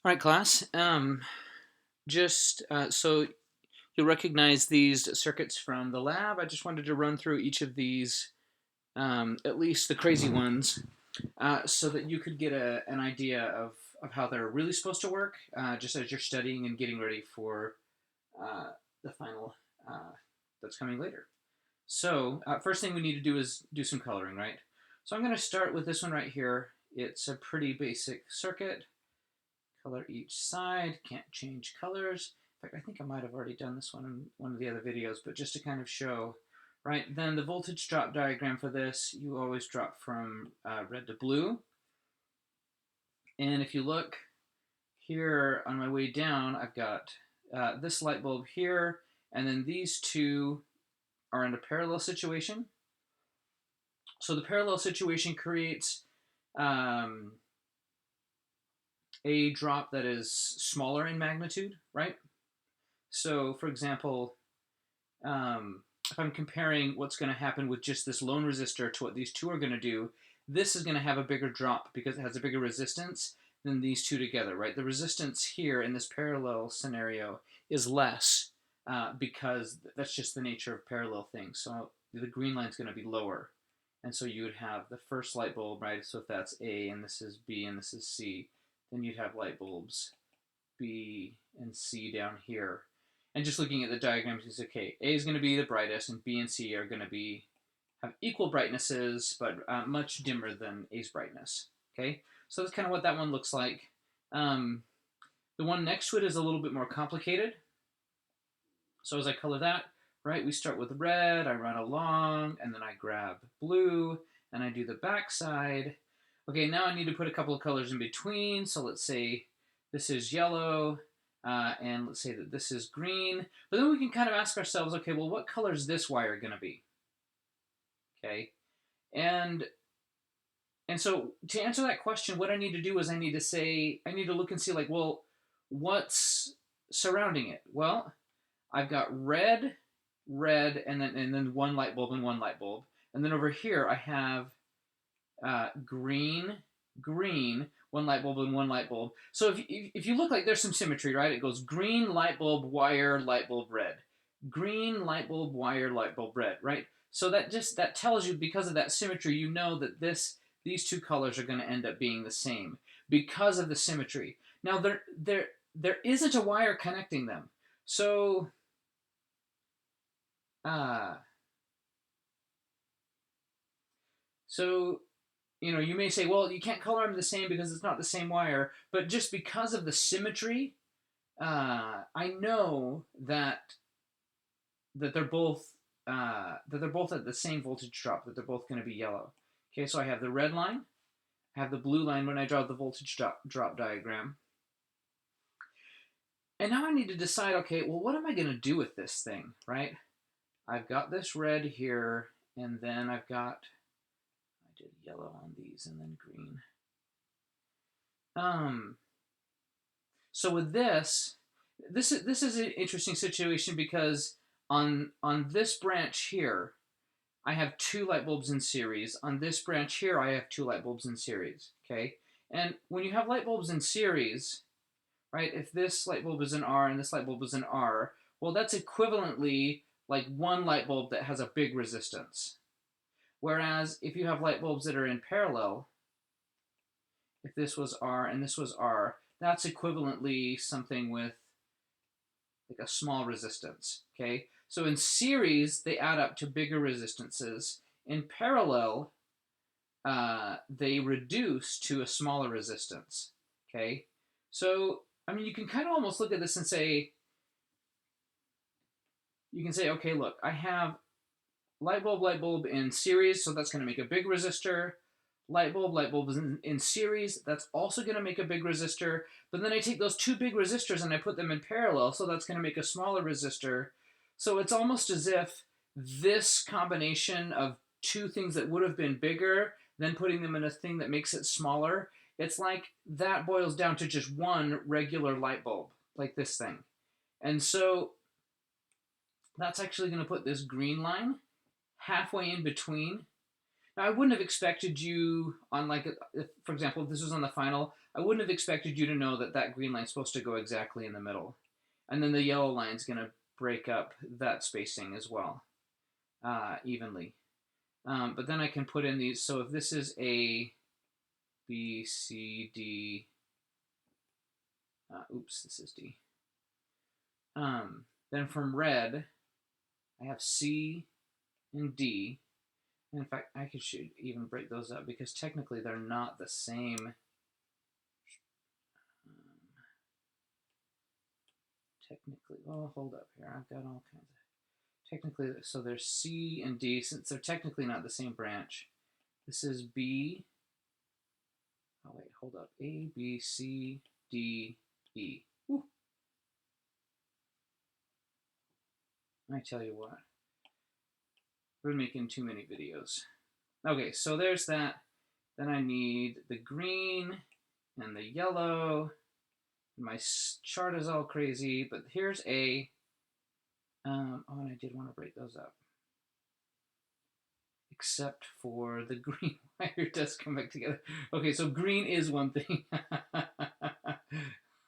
All right, class. Just so you'll recognize these circuits from the lab. I just wanted to run through each of these, at least the crazy ones, so that you could get an idea of how they're really supposed to work, just as you're studying and getting ready for the final that's coming later. So, first thing we need to do is do some coloring, right? So I'm going to start with this one right here. It's a pretty basic circuit. Color each side, can't change colors. In fact, I think I might have already done this one in one of the other videos, but just to kind of show, right? Then the voltage drop diagram for this, you always drop from red to blue. And if you look here on my way down, I've got this light bulb here, and then these two are in a parallel situation. So the parallel situation creates um, a drop that is smaller in magnitude, right? So, for example, if I'm comparing what's going to happen with just this lone resistor to what these two are going to do, this is going to have a bigger drop because it has a bigger resistance than these two together, right? The resistance here in this parallel scenario is less because that's just the nature of parallel things. So the green line is going to be lower. And so you would have the first light bulb, right? So if that's A and this is B and this is C, then you'd have light bulbs B and C down here. And just looking at the diagrams, you say, okay, A is going to be the brightest, and B and C are going to be have equal brightnesses, but much dimmer than A's brightness. Okay, so that's kind of what that one looks like. The one next to it is a little bit more complicated. So as I color that, right, we start with red, I run along, and then I grab blue, and I do the back side. Okay, now I need to put a couple of colors in between. So let's say this is yellow, and let's say that this is green. But then we can kind of ask ourselves, okay, well, what color is this wire going to be? Okay, and and so to answer that question, what I need to do is I need to say, I need to look and see like, well, what's surrounding it? Well, I've got red, red, and then one light bulb and one light bulb. And then over here I have green, green, one light bulb and one light bulb. So if you look like there's some symmetry, right? It goes green, light bulb, wire, light bulb, red. Green, light bulb, wire, light bulb, red, right? So that tells you because of that symmetry, you know that these two colors are going to end up being the same because of the symmetry. Now there isn't a wire connecting them. So uh so you may say, well, you can't color them the same because it's not the same wire, but just because of the symmetry, I know that they're both at the same voltage drop, that they're both going to be yellow. Okay, so I have the red line, I have the blue line when I draw the voltage drop diagram. And now I need to decide, okay, well, what am I going to do with this thing, right? I've got this red here, and then I did yellow on these and then green. Um, so with this is an interesting situation because on this branch here, I have two light bulbs in series. On this branch here, I have two light bulbs in series. Okay, and when you have light bulbs in series, right? If this light bulb is an R and this light bulb is an R, well, that's equivalently like one light bulb that has a big resistance. Whereas if you have light bulbs that are in parallel, if this was R and this was R, that's equivalently something with like a small resistance. Okay, so in series they add up to bigger resistances. In parallel, they reduce to a smaller resistance. Okay, so I mean you can kind of almost look at this and say, you can say, okay, look, I have light bulb in series, so that's going to make a big resistor. Light bulb is in series, that's also going to make a big resistor. But then I take those two big resistors and I put them in parallel, so that's going to make a smaller resistor. So it's almost as if this combination of two things that would have been bigger, then putting them in a thing that makes it smaller, it's like that boils down to just one regular light bulb, like this thing. And so that's actually going to put this green line halfway in between. I wouldn't have expected you on like, if, for example, if this was on the final, I wouldn't have expected you to know that that green line's supposed to go exactly in the middle, and then the yellow line's going to break up that spacing as well, evenly. But then I can put in these. So if this is A, B, C, D. Oops, this is D. Then from red, I have C and D. In fact, I should even break those up because technically they're not the same. Technically, oh, hold up here. I've got all kinds of. Technically, so there's C and D, since they're technically not the same branch. This is B. Oh, wait, hold up. A, B, C, D, E. Woo. I tell you what. We're making too many videos. Okay, so there's that. Then I need the green and the yellow. My chart is all crazy, but here's A. Oh, and I did want to break those up. Except for the green wire does come back together. Okay, so green is one thing.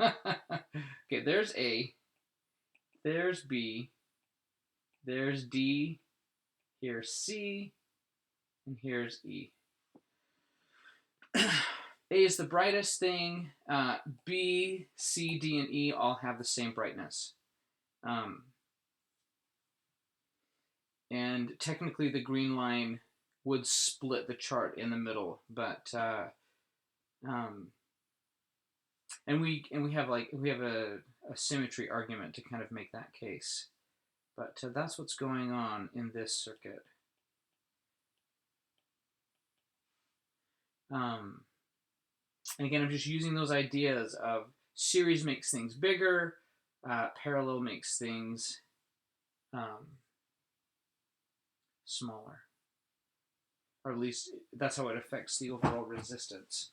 Okay, there's A. There's B. There's D. Here's C. And here's E. A is the brightest thing. B, C, D, and E all have the same brightness. And technically the green line would split the chart in the middle, but and we have a symmetry argument to kind of make that case. But that's what's going on in this circuit. And again, I'm just using those ideas of series makes things bigger, parallel makes things smaller. Or at least that's how it affects the overall resistance.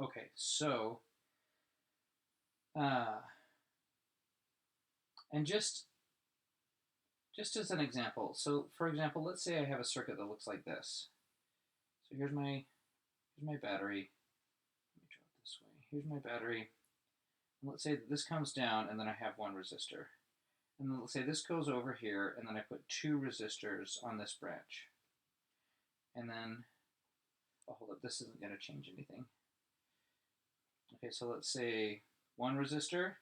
Okay, so, and just as an example, so for example, let's say I have a circuit that looks like this. So here's my battery. Let me draw it this way. Here's my battery. And let's say that this comes down, and then I have one resistor. And then let's say this goes over here, and then I put two resistors on this branch. And then, oh, hold up, this isn't going to change anything. Okay, so let's say one resistor,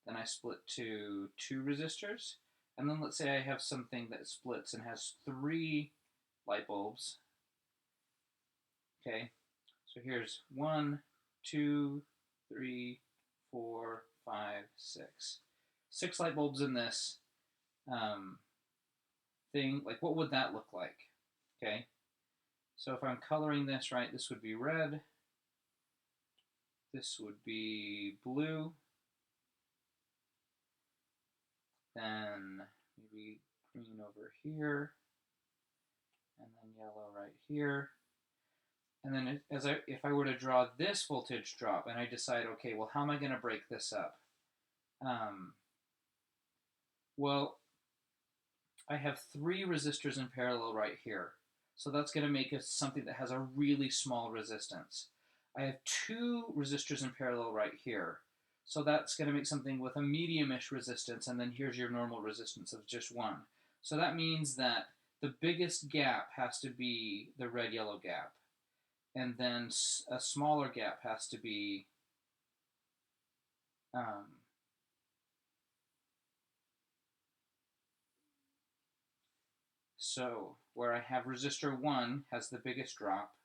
then I split to two resistors, and then let's say I have something that splits and has three light bulbs. Okay, so here's 1, 2, 3, 4, 5, 6. 6 light bulbs in this thing. Like, what would that look like? Okay, so if I'm coloring this right, this would be red. This would be blue. Then maybe green over here. And then yellow right here. And then if I were to draw this voltage drop and I decide, okay, well, how am I going to break this up? Well, I have 3 resistors in parallel right here. So that's going to make it something that has a really small resistance. I have 2 resistors in parallel right here. So that's going to make something with a medium-ish resistance, and then here's your normal resistance of just 1. So that means that the biggest gap has to be the red-yellow gap. And then a smaller gap has to be so where I have resistor 1 has the biggest drop.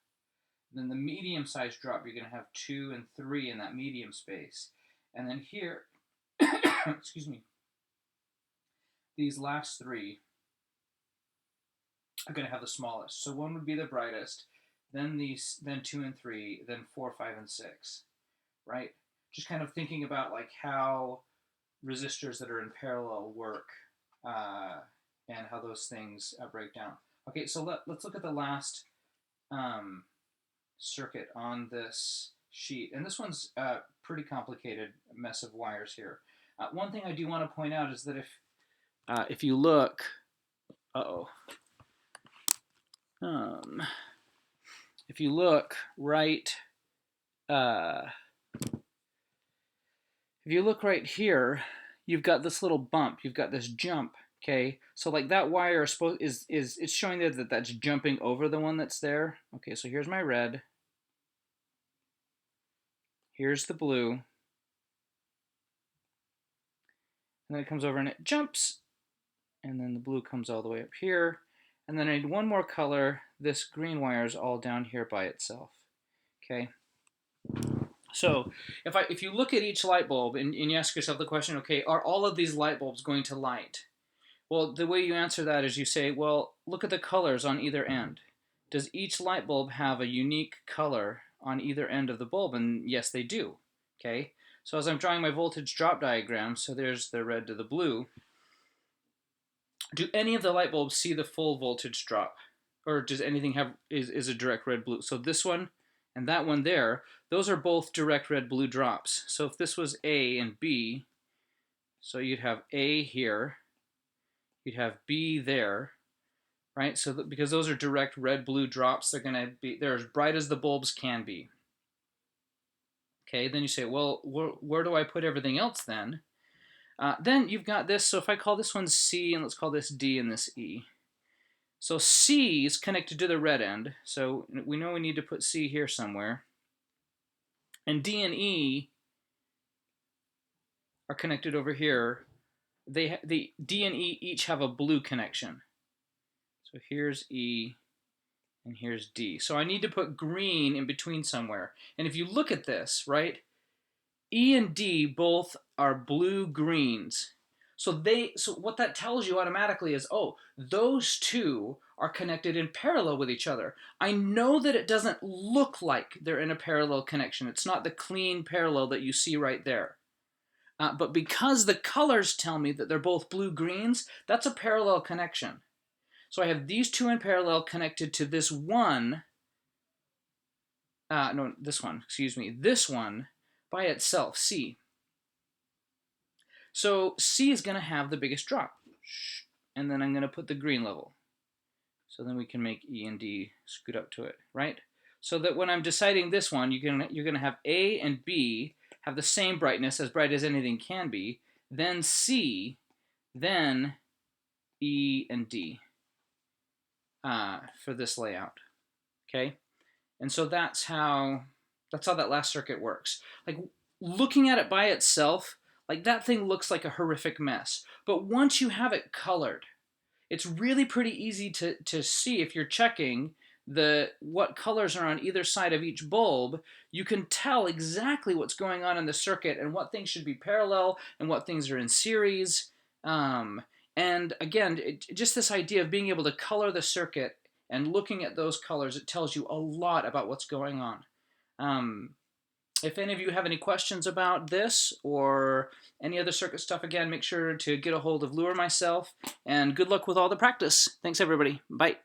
Then the medium-sized drop, you're going to have 2 and 3 in that medium space. And then here, excuse me, these last 3 are going to have the smallest. So 1 would be the brightest, then 2 and 3, then 4, 5, and 6, right? Just kind of thinking about like how resistors that are in parallel work and how those things break down. Okay, so let's look at the last circuit on this sheet. And this one's a pretty complicated mess of wires here. One thing I do want to point out is that if you look, If you look right, if you look right here, you've got this little bump. You've got this jump. Okay, so like that wire is it's showing there that that's jumping over the one that's there. Okay, so here's my red. Here's the blue. And then it comes over and it jumps. And then the blue comes all the way up here. And then I need one more color. This green wire is all down here by itself. Okay. So if you look at each light bulb and you ask yourself the question, okay, are all of these light bulbs going to light? Well, the way you answer that is you say, well, look at the colors on either end. Does each light bulb have a unique color on either end of the bulb? And yes, they do. Okay. So as I'm drawing my voltage drop diagram, so there's the red to the blue, do any of the light bulbs see the full voltage drop? Or does anything have is a direct red blue? So this one and that one there, those are both direct red blue drops. So if this was A and B, so you'd have A here, you'd have B there, right? So because those are direct red blue drops, they're as bright as the bulbs can be. Okay, then you say, well, where do I put everything else then? Then you've got this, so if I call this one C and let's call this D and this E. So C is connected to the red end, so we know we need to put C here somewhere. And D and E are connected over here. The D and E each have a blue connection. So here's E and here's D. So I need to put green in between somewhere. And if you look at this, right, E and D both are blue greens. So what that tells you automatically is, oh, those two are connected in parallel with each other. I know that it doesn't look like they're in a parallel connection. It's not the clean parallel that you see right there. But because the colors tell me that they're both blue greens, that's a parallel connection. So I have these two in parallel connected to this one. This one by itself, C. So C is going to have the biggest drop. And then I'm going to put the green level. So then we can make E and D scoot up to it, right? So that when I'm deciding this one, you're going to have A and B have the same brightness, as bright as anything can be, then C, then E and D for this layout, okay? And so that's how that last circuit works. Like, looking at it by itself, like, that thing looks like a horrific mess. But once you have it colored, it's really pretty easy to see if you're checking what colors are on either side of each bulb. You can tell exactly what's going on in the circuit and what things should be parallel and what things are in series. And again, just this idea of being able to color the circuit and looking at those colors, it tells you a lot about what's going on. If any of you have any questions about this or any other circuit stuff, again, make sure to get a hold of Lou or myself. And good luck with all the practice. Thanks, everybody. Bye.